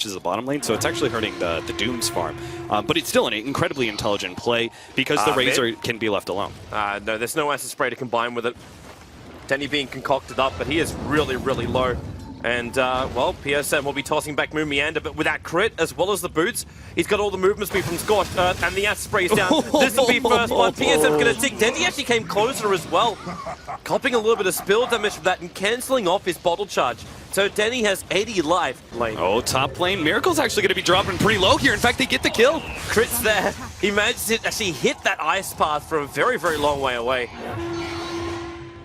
the bottom lane, so it's actually hurting the Doom's farm. But it's still an incredibly intelligent play because the Razor can be left alone. No, there's no acid spray to combine with it. Denny being concocted up, but he is really, really low. And, well, PSM will be tossing back Moon Meander, but with that crit, as well as the boots, he's got all the movement speed from Scorched Earth, and the acid spray is down. This will be first blood. PSM going to tick. Denny actually came closer as well, copping a little bit of spill damage from that and cancelling off his bottle charge. So Denny has 80 life lane. Oh, top lane. Miracle's actually going to be dropping pretty low here. In fact, they get the kill. Crits there. He managed to actually hit that ice path from a very, very long way away.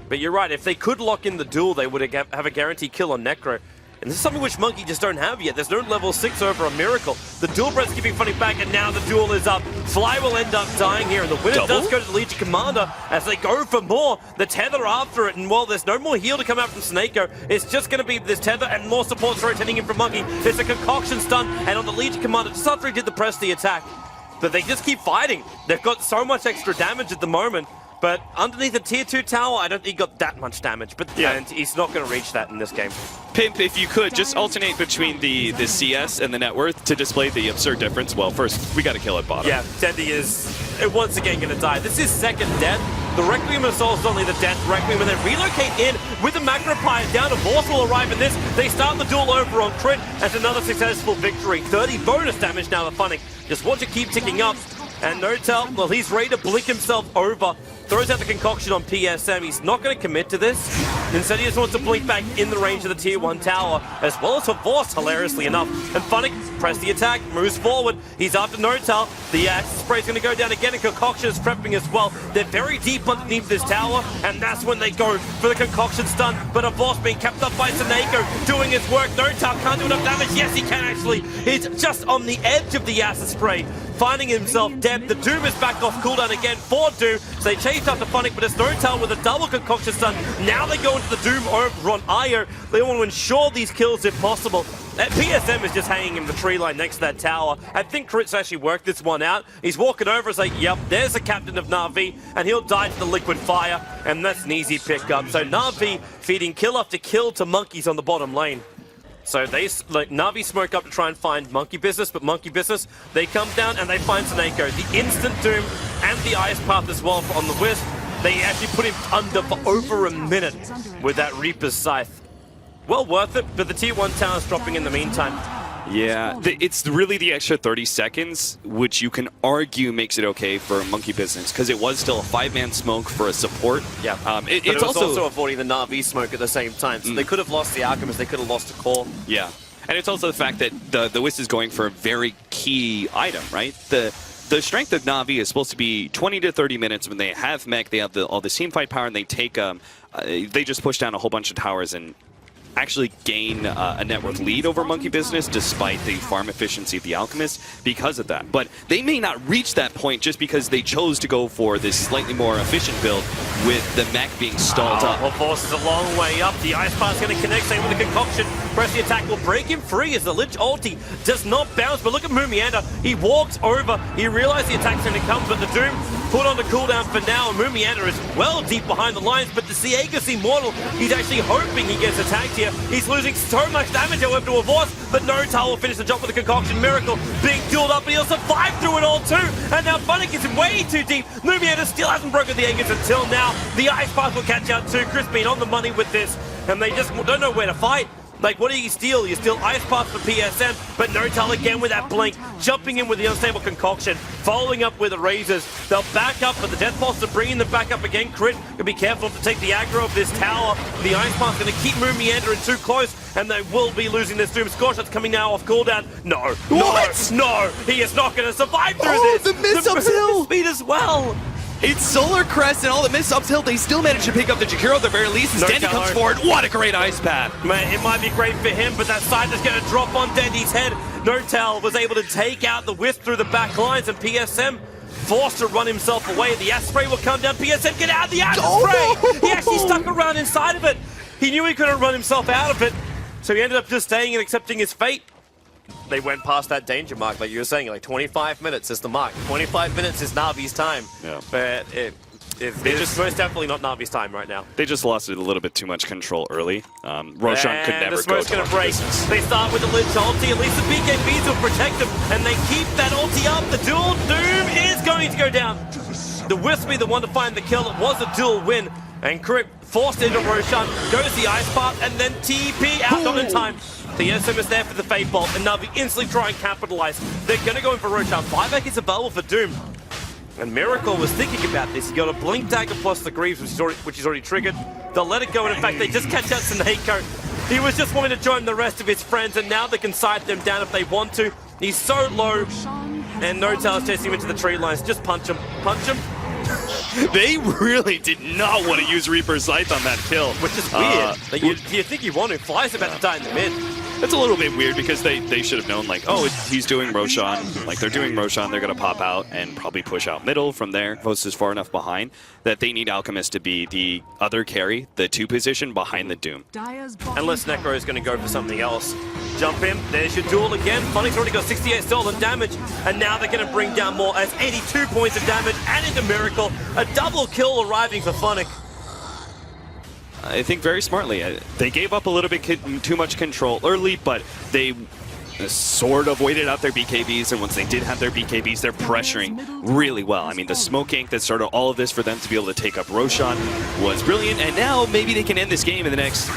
But you're right, if they could lock in the duel, they would have a guaranteed kill on Necro. And this is something which Monkey just don't have yet. There's no level 6 over a Miracle. The duel breath's keeping Funny back, and now the duel is up. Fly will end up dying here, and the winner does go to the Legion Commander as they go for more. The Tether after it, and while there's no more heal to come out from Snako, it's just going to be this Tether and more supports rotating in from Monkey. There's a Concoction stun, and on the Legion Commander, just after he did the press the attack. But they just keep fighting. They've got so much extra damage at the moment. But underneath the tier 2 tower, I don't think he got that much damage. But yeah, and he's not going to reach that in this game. Pimp, if you could, just alternate between the CS and the net worth to display the absurd difference. Well, first, we got to kill at bottom. Yeah, Dendy is once again going to die. This is second death. The Requiem Assault is only the death Requiem, and then relocate in with the Magnifier down. A Vorce will arrive in this. They start the duel over on crit. That's another successful victory. 30 bonus damage now to Funny. Just watch it keep ticking up. And Notel, well, he's ready to blink himself over. Throws out the concoction on PSM. He's not going to commit to this. Instead, he just wants to blink back in the range of the tier 1 tower, as well as a Force, hilariously enough. And Funnick press the attack, moves forward. He's after Notal. The spray's going to go down again, and Concoction is prepping as well. They're very deep underneath this tower, and that's when they go for the Concoction stun. But a Force being kept up by Seneko, doing his work. Notal can't do enough damage. Yes, he can actually. He's just on the edge of the acid spray, finding himself dead. The Doom is back off cooldown again for Doom. So they chased after Funnick, but it's Notal with a double Concoction stun. Now they go into the Doom over on Io. They want to ensure these kills if possible. That PSM is just hanging in the tree line next to that tower. I think Crit's actually worked this one out. He's walking over, it's like, yep, there's the captain of Na'Vi, and he'll die to the liquid fire, and that's an easy pickup. So Na'Vi feeding kill after kill to monkeys on the bottom lane. So they, like, Na'Vi smoke up to try and find Monkey Business, but Monkey Business, they come down and they find Seneko. The instant Doom and the Ice Path as well on the Wisp. They actually put him under for over a minute with that Reaper's Scythe. Well worth it, but the tier 1 tower's dropping in the meantime. Yeah, it's really the extra 30 seconds, which you can argue makes it okay for Monkey Business, because it was still a 5-man smoke for a support. Yeah, it was also avoiding the Na'Vi smoke at the same time, so they could have lost the Alchemist, they could have lost a core. Yeah, and it's also the fact that the Wisp is going for a very key item, right? The strength of Na'Vi is supposed to be 20 to 30 minutes when they have mech, they have all the team fight power, and they take they just push down a whole bunch of towers and actually gain a net worth lead over Monkey Business despite the farm efficiency of the Alchemist because of that. But they may not reach that point just because they chose to go for this slightly more efficient build with the mech being stalled up. Well, Force is a long way up. The Ice Path's going to connect, same with the Concoction. Press the attack will break him free as the Lich ulti does not bounce. But look at Mumianda. He walks over. He realized the attack's going to come, but the Doom put on the cooldown for now. And Mumianda is well deep behind the lines, but the Ciegus Immortal, he's actually hoping he gets attacked here. He's losing so much damage, however, to a Vorce, but Notal will finish the job with the Concoction. Miracle being dueled up, but he'll survive through it all too. And now Funnick is way too deep. Mumianda still hasn't broken the Aegis until now. The Ice Path will catch out too. Chris being on the money with this, and they just don't know where to fight. Like, what do you steal? You steal Ice Path for PSM, but Notal again with that blink, jumping in with the unstable Concoction, following up with the Razors. They'll back up, but the Death Pulse are bringing them back up again. Crit, gonna be careful to take the aggro of this tower. The Ice Path's gonna keep Mumianda in too close, and they will be losing this Doom. Scorch's coming now off cooldown. No, he is not gonna survive through this. The miss uphill speed as well. It's Solar Crest and all the miss uphill. They still manage to pick up the Jakiro at the very least. As Dendy comes forward, what a great ice path. Man, it might be great for him, but that side is going to drop on Dendy's head. Notal was able to take out the Wisp through the back lines, and PSM forced to run himself away. The Acid Spray will come down. PSM, get out of the Acid Spray! He actually stuck around inside of it. He knew he couldn't run himself out of it, so he ended up just staying and accepting his fate. They went past that danger mark, like you were saying, like 25 minutes is the mark. 25 minutes is Na'Vi's time. Yeah. But It's just most definitely not Navi's time right now. They just lost it a little bit too much control early. Roshan could never the smoke's go going to break. They start with the Lich ulti. At least the BKBs will protect them, and they keep that ulti up. The duel Doom is going to go down. The Wisp be the one to find the kill. It was a duel win, and Crick forced into Roshan, goes the Ice Path, and then TP out, not in time. The SM is there for the Fade Bolt, and Navi instantly try and capitalize. They're going to go in for Roshan. Buyback is available for Doom. And Miracle was thinking about this. He got a Blink Dagger plus the Greaves, which he's already triggered. They'll let it go, and in fact, they just catch out Seneko. He was just wanting to join the rest of his friends, and now they can side them down if they want to. He's so low, and Notel's chasing him into the tree lines. Just punch him. Punch him. They really did not want to use Reaper's Scythe on that kill. Which is weird. Like, you think you want to. Fly's about to die in the mid. It's a little bit weird because they should have known, like, oh, he's doing Roshan. Like, they're doing Roshan, they're going to pop out and probably push out middle from there. Vost is far enough behind that they need Alchemist to be the other carry, the 2 position behind the Doom. Unless Necro is going to go for something else. Jump in, there's your duel again. Funny's already got 68 stolen damage, and now they're going to bring down more as 82 points of damage and into Miracle. A double kill arriving for Funnick. I think very smartly. They gave up a little bit too much control early, but they sort of waited out their BKBs, and once they did have their BKBs, they're pressuring really well. I mean, the smoke gank that started all of this for them to be able to take up Roshan was brilliant, and now maybe they can end this game in the next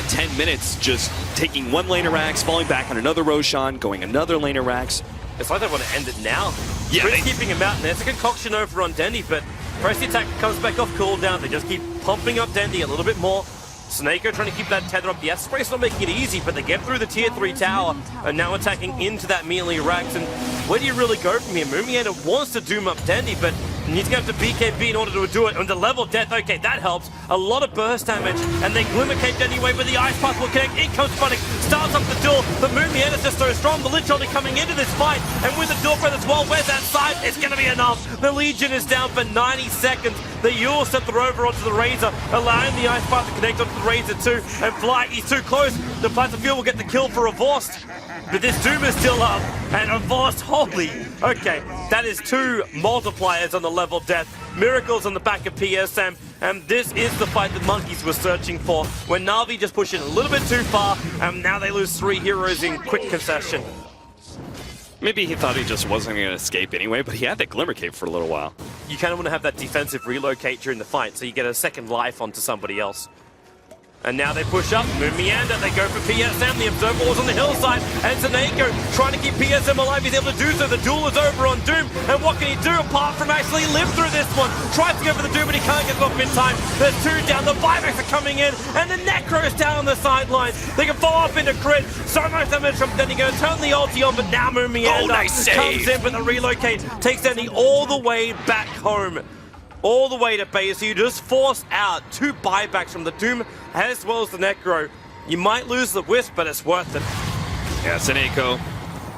10 minutes, just taking one lane of Rax, falling back on another Roshan, going another lane of Rax. It's like they want to end it now. Yeah, Chris keeping him out, and there's a concoction over on Dendy, but press the attack comes back off cooldown. They just keep pumping up Dendy a little bit more. Snako trying to keep that tether up. The S-Spray's not making it easy, but they get through the tier 3 tower and now attacking into that melee Rax. And where do you really go from here? Mumiana wants to doom up Dendy, but he's going to have to BKB in order to do it. Under level death, okay, that helps. A lot of burst damage, and they Glimmer Cape anyway, but the Ice Path will connect. In comes Funnick, starts up the duel, but Mumiana's just so strong. The Lich only coming into this fight, and with the duel breath as well, where's that side? It's going to be enough. The Legion is down for 90 seconds. The Yule set the Rover onto the Razor, allowing the Ice Path to connect onto the Razor too, and Fly, he's too close. The Plasma Fuel will get the kill for Revorst, but this Doom is still up, and Revorst, holy, okay, that is 2 multipliers on the level death. Miracles on the back of PSM, and this is the fight that Monkeys were searching for, when Na'Vi just pushed it a little bit too far, and now they lose 3 heroes in quick concession. Maybe he thought he just wasn't going to escape anyway, but he had that Glimmer Cape for a little while. You kind of want to have that defensive relocate during the fight, so you get a second life onto somebody else. And now they push up, Mumianda, they go for PSM, the Observer was on the hillside, and Seneko trying to keep PSM alive, he's able to do so, the duel is over on Doom, and what can he do apart from actually live through this one? Tries to go for the Doom, but he can't get off in time. There's 2 down, the buybacks are coming in, and the Necro's down on the sidelines. They can follow up into crit, so much damage from Denny, going to turn the ulti on, but now Mumianda comes in with the relocate, takes Denny all the way back home. All the way to base, so you just force out 2 buybacks from the Doom as well as the Necro. You might lose the Wisp, but it's worth it. Yeah, Seneko.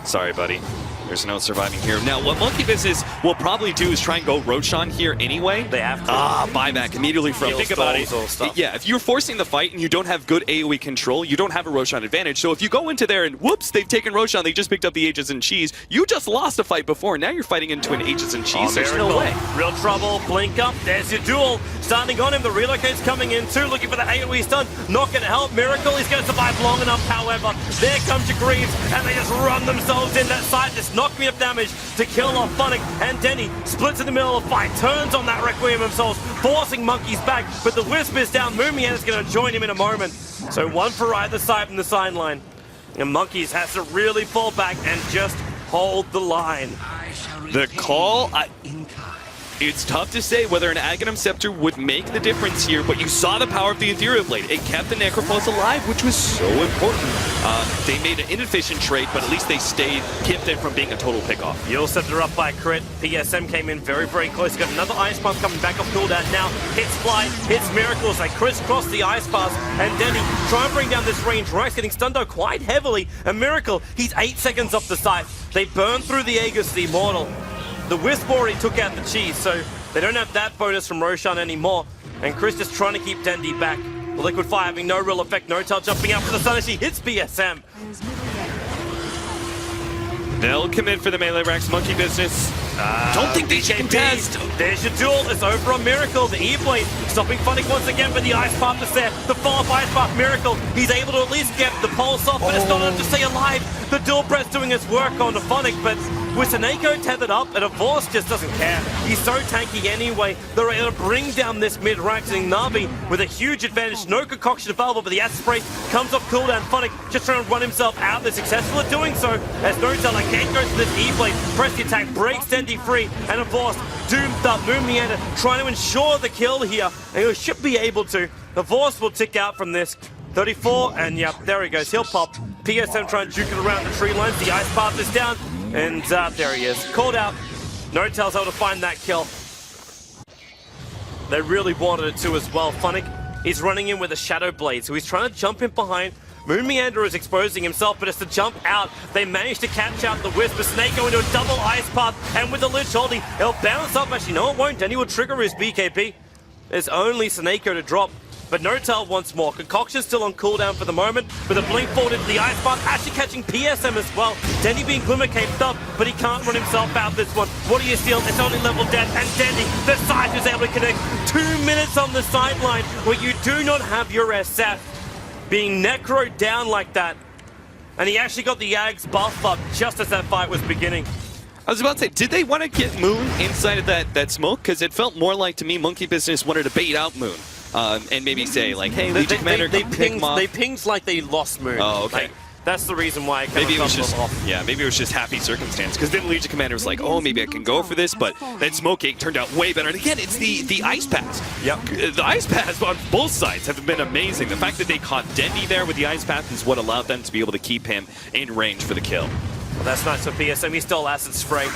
Sorry, buddy. There's no surviving here. Now, what Monkey Business will probably do is try and go Roshan here anyway. They have to. Buyback immediately from Think about it. Yeah, if you're forcing the fight and you don't have good AoE control, you don't have a Roshan advantage. So if you go into there and whoops, they've taken Roshan, they just picked up the Aegis and Cheese. You just lost a fight before. Now you're fighting into an Aegis and Cheese. There's no way. Real trouble. Blink up. There's your duel. Standing on him. The relocate's coming in too. Looking for the AoE stun. Not going to help. Miracle. He's going to survive long enough. However, there comes your Greaves, and they just run themselves in that side. Just knock me up damage to kill off Funnick, and Denny splits in the middle of the fight, turns on that Requiem themselves, forcing Monkeys back, but the Wisp is down. Mumian is going to join him in a moment. So 1 for either side from the sideline, and Monkeys has to really fall back and just hold the line. The call, it's tough to say whether an Aghanim Scepter would make the difference here, but you saw the power of the Ethereal Blade. It kept the Necrophos alive, which was so important. They made an inefficient trade, but at least they kept it from being a total pickoff. You'll set her up by crit. PSM came in very, very close. Got another Ice Path coming back off cooldown now. Hits Fly, hits Miracles. They crisscross the Ice Paths, and Denny try and bring down this range. Rax getting stunned though quite heavily. A Miracle, he's 8 seconds off the site. They burn through the Aegis, the Immortal. The Wisp already took out the Cheese, so they don't have that bonus from Roshan anymore. And Chris just trying to keep Dendy back. The Liquid Fire having no real effect. Notel jumping out for the sun as she hits PSM. They'll commit for the melee Rax. Monkey Business Don't think they should contest. There's your duel. It's over on Miracle. The E-Blade stopping Funnick once again, but the Ice Path is there. The follow-up Ice Path Miracle. He's able to at least get the pulse off, but it's not enough to stay alive. The dual breath's doing his work on the Funnick, but with Seneko tethered up, and Force just doesn't care. He's so tanky anyway. They're able to bring down this mid-rank, seeing Na'Vi with a huge advantage. No concoction available, but the acid spray comes off cooldown. Funnick just trying to run himself out. They're successful at doing so, as Notel again goes to this E-Blade. Press the attack, breaks Dendi free, and Force doomed up. Moon Meander trying to ensure the kill here, and he should be able to. The Force will tick out from this. 34, and yep, there he goes. He'll pop. PSM trying to juke it around the tree lines. The Ice Path is down, and there he is. Called out. Notel's able to find that kill. They really wanted it to as well. Funnick, he's running in with a Shadow Blade, so he's trying to jump in behind. Moon Meander is exposing himself, but it's to jump out. They managed to catch out the Wisp, but Snake go into a double Ice Path, and with the Lich holding, he'll bounce up. Actually, no, it won't. Denny will trigger his BKB. There's only Snako to drop. But Notel once more. Concoction's still on cooldown for the moment, with a blink forward into the Ice Path, actually catching PSM as well. Dendy being Glimmer caped up, but he can't run himself out this one. What do you steal? It's only level death, and Dendy, the side is able to connect. 2 minutes on the sideline, where you do not have your SF being necroed down like that. And he actually got the Yags buff up just as that fight was beginning. I was about to say, did they want to get Moon inside of that smoke? Because it felt more like, to me, Monkey Business wanted to bait out Moon. And maybe say, like, hey, Legion Commander, they pinged like they lost Moon. Oh, okay. Like, that's the reason why it maybe it was just off. Yeah, maybe it was just happy circumstance. Because then Legion Commander was like, oh, maybe I can go for this, but then Smoke Cake turned out way better. And again, it's the Ice Paths. Yep. The Ice Paths on both sides have been amazing. The fact that they caught Dendy there with the Ice Path is what allowed them to be able to keep him in range for the kill. Well, that's nice for PSM. He stole Acid Spray,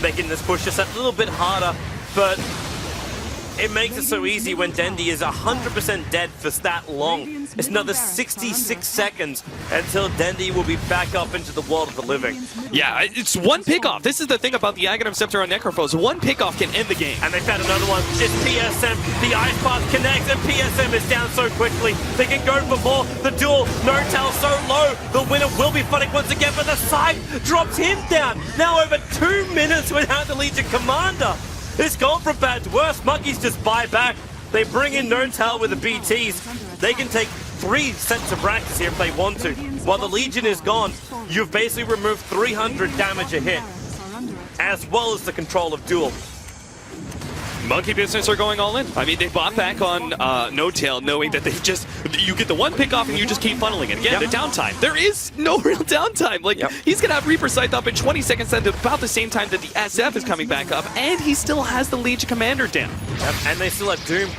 making this push just a little bit harder, but it makes it so easy when Dendy is 100% dead for that long. It's another 66 seconds until Dendy will be back up into the world of the living. Yeah, it's one pickoff. This is the thing about the Aghanim Scepter on Necrophos. One pickoff can end the game. And they found another one. It's PSM. The Ice Path connects, and PSM is down so quickly. They can go for more. The duel, Notel so low. The winner will be Funnick once again, but the side drops him down. Now over 2 minutes without the Legion Commander. It's gone from bad to worse. Monkeys just buy back. They bring in Notel with the BTs. They can take 3 sets of practice here if they want to. While the Legion is gone, you've basically removed 300 damage a hit, as well as the control of duel. Monkey Business are going all in. I mean, they bought back on No-Tail, knowing that you get the one pick off and you just keep funneling it. Again, the downtime. There is no real downtime. Like, he's going to have Reaper Scythe up in 20 seconds at about the same time that the SF is coming back up, and he still has the Legion Commander down. And they still have Doom.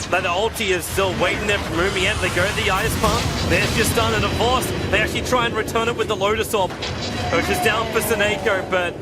But the ulti is still waiting there for Moomy, and they go to the Ice Pump. There's just done in a Force. They actually try and return it with the Lotus Orb, which is down for Seneko, but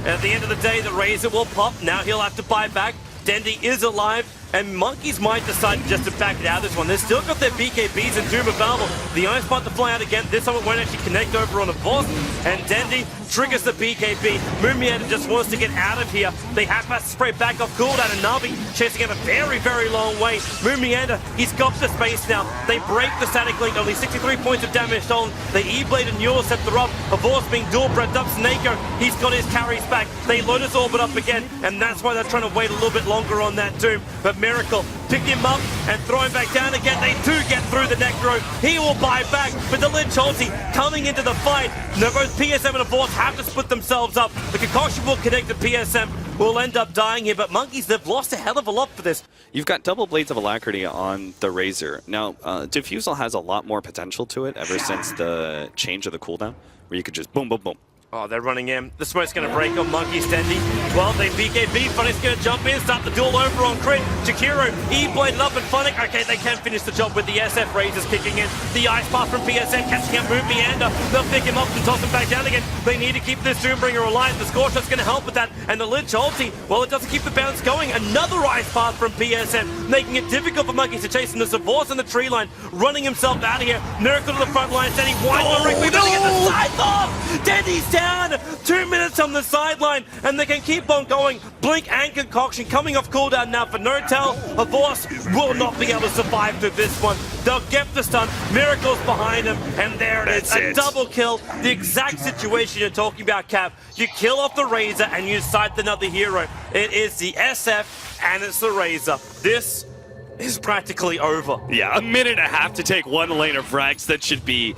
at the end of the day, the Razor will pop. Now he'll have to buy back. Dendy is alive, and Monkeys might decide just to back it out of this one. They've still got their BKBs and Doom available. The Ice Path to fly out again. This time it won't actually connect over on a Force, and Dendy triggers the BKB. Moonmeander just wants to get out of here. They have to spray back off cooldown, and Na'Vi chasing him a very, very long way. Moonmeander, he's got the space now. They break the static link, only 63 points of damage stolen. The E-Blade and Eula set the up. A Force being dual breathed up. Snako, he's got his carries back. They Lotus Orbit up again, and that's why they're trying to wait a little bit longer on that Doom. But Miracle, pick him up and throw him back down again. They do get through the Necro. He will buy back, but the Lynch ulti coming into the fight. Now both PSM and a Force have to split themselves up. The concoction will connect to PSM. Will end up dying here, but Monkeys, they've lost a hell of a lot for this. You've got double Blades of Alacrity on the Razor. Now, Diffusal has a lot more potential to it ever since the change of the cooldown, where you could just boom, boom, boom. Oh, they're running in. The smoke's going to break on Monkeys, Dendy. Well, they BKB. Funnick's going to jump in, start the duel over on Crit. Jakiro, E-bladed up and Funnick. Okay, they can finish the job with the SF Razors kicking in. The Ice Path from PSN catching out Moon Meander. They'll pick him up and toss him back down again. They need to keep this Doombringer alive. The Scorch's going to help with that. And the Lynch ulti, well, it doesn't keep the bounce going. Another Ice Path from PSN, making it difficult for Monkeys to chase him. The Savors in the tree line, running himself out of here. Miracle to the front line, Dendy wide directly, going to get the side off. Dendy's down. down. 2 minutes on the sideline, and they can keep on going. Blink and Concoction coming off cooldown now for Notel. Avos will not be able to survive through this one. They'll get the stun. Miracle's behind him, and there it is. A double kill. The exact situation you're talking about, Cap. You kill off the Razor, and you sight another hero. It is the SF, and it's the Razor. This is practically over. Yeah, a minute and a half to take one lane of frags. That should be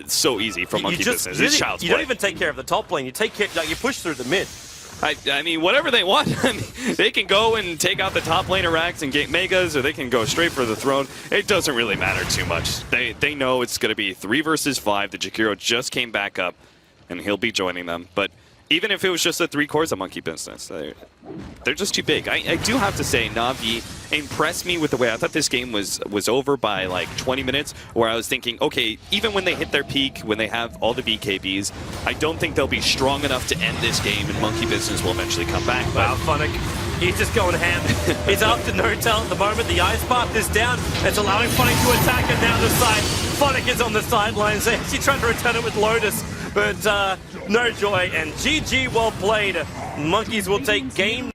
so easy for Monkey Business. It's child's play. You don't even take care of the top lane. You take care, like, you push through the mid. I mean, whatever they want. I mean, they can go and take out the top lane of Rags and get Megas, or they can go straight for the throne. It doesn't really matter too much. They know it's going to be 3 versus 5. The Jakiro just came back up, and he'll be joining them. But even if it was just the 3 cores of Monkey Business, they're just too big. I do have to say, Na'Vi impressed me with the way I thought this game was over by like 20 minutes, where I was thinking, okay, even when they hit their peak, when they have all the BKBs, I don't think they'll be strong enough to end this game, and Monkey Business will eventually come back. Wow, Funnick, he's just going ham. He's up to Notel at the moment. The ice path is down. It's allowing Funnick to attack him down the side. Funnick is on the sidelines. He's trying to return it with Lotus, but no joy. And GG, well played. Monkeys will take game